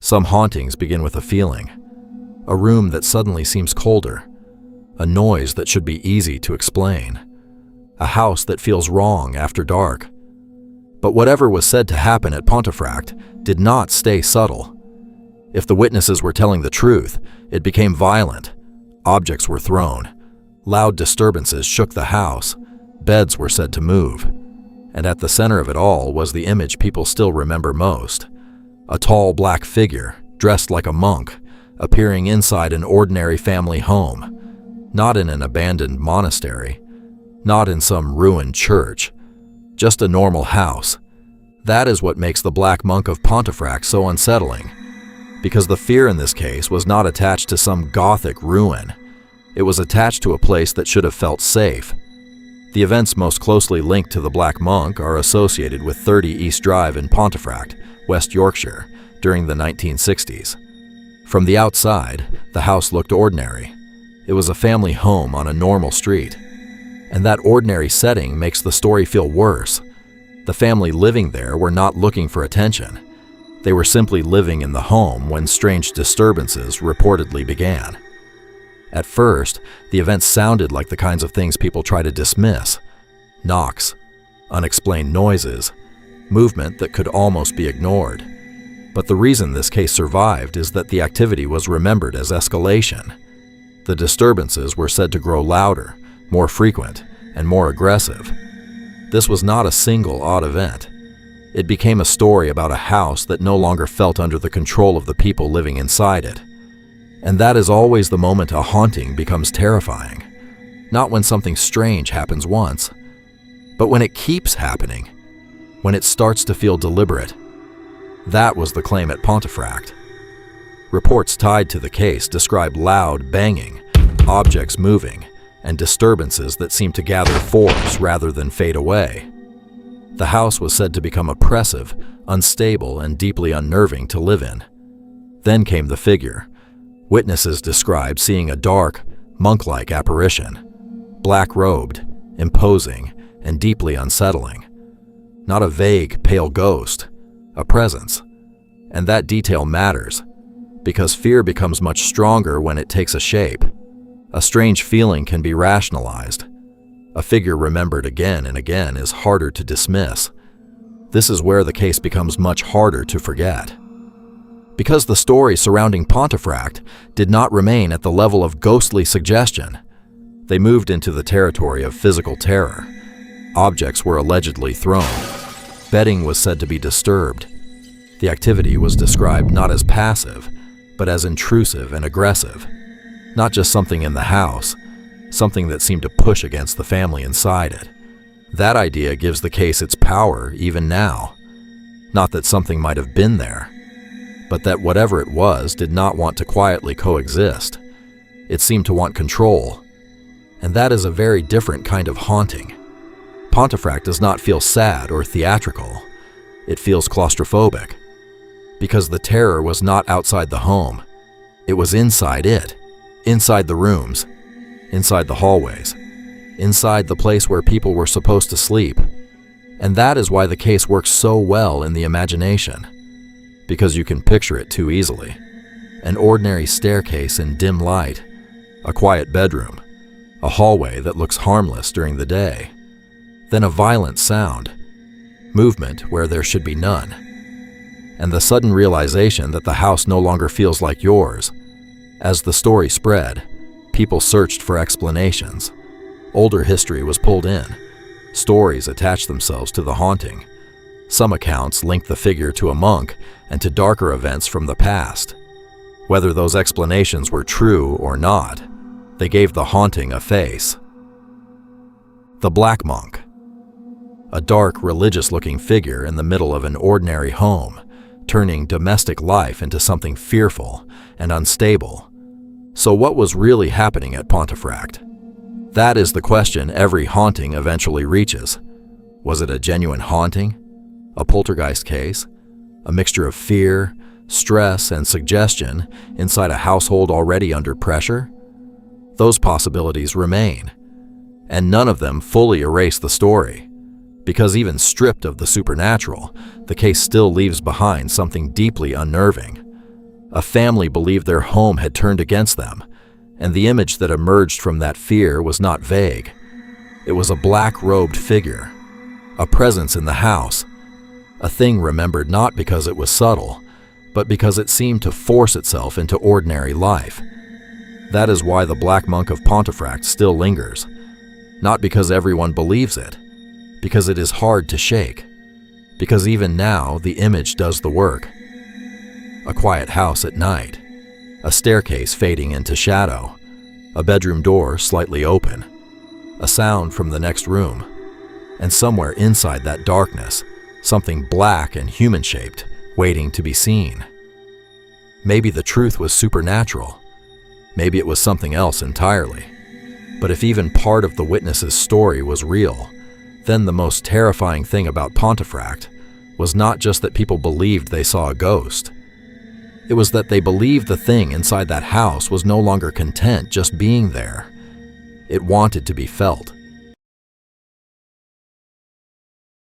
Some hauntings begin with a feeling, a room that suddenly seems colder, a noise that should be easy to explain, a house that feels wrong after dark. But whatever was said to happen at Pontefract did not stay subtle. If the witnesses were telling the truth, it became violent. Objects were thrown. Loud disturbances shook the house. Beds were said to move. And at the center of it all was the image people still remember most. A tall black figure, dressed like a monk, appearing inside an ordinary family home. Not in an abandoned monastery. Not in some ruined church. Just a normal house. That is what makes the Black Monk of Pontefract so unsettling. Because the fear in this case was not attached to some Gothic ruin. It was attached to a place that should have felt safe. The events most closely linked to the Black Monk are associated with 30 East Drive in Pontefract, West Yorkshire, during the 1960s. From the outside, the house looked ordinary. It was a family home on a normal street. And that ordinary setting makes the story feel worse. The family living there were not looking for attention. They were simply living in the home when strange disturbances reportedly began. At first, the events sounded like the kinds of things people try to dismiss. Knocks, unexplained noises, movement that could almost be ignored. But the reason this case survived is that the activity was remembered as escalation. The disturbances were said to grow louder, more frequent, and more aggressive. This was not a single odd event. It became a story about a house that no longer felt under the control of the people living inside it. And that is always the moment a haunting becomes terrifying. Not when something strange happens once, but when it keeps happening, when it starts to feel deliberate. That was the claim at Pontefract. Reports tied to the case describe loud banging, objects moving, and disturbances that seemed to gather force rather than fade away. The house was said to become oppressive, unstable, and deeply unnerving to live in. Then came the figure. Witnesses described seeing a dark, monk-like apparition, black-robed, imposing, and deeply unsettling. Not a vague, pale ghost, a presence. And that detail matters, because fear becomes much stronger when it takes a shape. A strange feeling can be rationalized. A figure remembered again and again is harder to dismiss. This is where the case becomes much harder to forget. Because the story surrounding Pontefract did not remain at the level of ghostly suggestion, they moved into the territory of physical terror. Objects were allegedly thrown. Bedding was said to be disturbed. The activity was described not as passive, but as intrusive and aggressive. Not just something in the house, something that seemed to push against the family inside it. That idea gives the case its power even now. Not that something might have been there, but that whatever it was did not want to quietly coexist. It seemed to want control, and that is a very different kind of haunting. Pontefract does not feel sad or theatrical. It feels claustrophobic, because the terror was not outside the home. It was inside it. Inside the rooms, inside the hallways, inside the place where people were supposed to sleep. And that is why the case works so well in the imagination, because you can picture it too easily. An ordinary staircase in dim light, a quiet bedroom, a hallway that looks harmless during the day, then a violent sound, movement where there should be none, and the sudden realization that the house no longer feels like yours. As the story spread, people searched for explanations. Older history was pulled in. Stories attached themselves to the haunting. Some accounts linked the figure to a monk and to darker events from the past. Whether those explanations were true or not, they gave the haunting a face. The Black Monk. A dark, religious-looking figure in the middle of an ordinary home, turning domestic life into something fearful and unstable. So what was really happening at Pontefract? That is the question every haunting eventually reaches. Was it a genuine haunting? A poltergeist case? A mixture of fear, stress, and suggestion inside a household already under pressure? Those possibilities remain, and none of them fully erase the story. Because even stripped of the supernatural, the case still leaves behind something deeply unnerving, A family believed their home had turned against them, and the image that emerged from that fear was not vague. It was a black-robed figure, a presence in the house, a thing remembered not because it was subtle, but because it seemed to force itself into ordinary life. That is why the Black Monk of Pontefract still lingers, not because everyone believes it, because it is hard to shake, because even now the image does the work. A quiet house at night, a staircase fading into shadow, a bedroom door slightly open, a sound from the next room, and somewhere inside that darkness, something black and human-shaped, waiting to be seen. Maybe the truth was supernatural. Maybe it was something else entirely. But if even part of the witness's story was real, then the most terrifying thing about Pontefract was not just that people believed they saw a ghost. It was that they believed the thing inside that house was no longer content just being there. It wanted to be felt.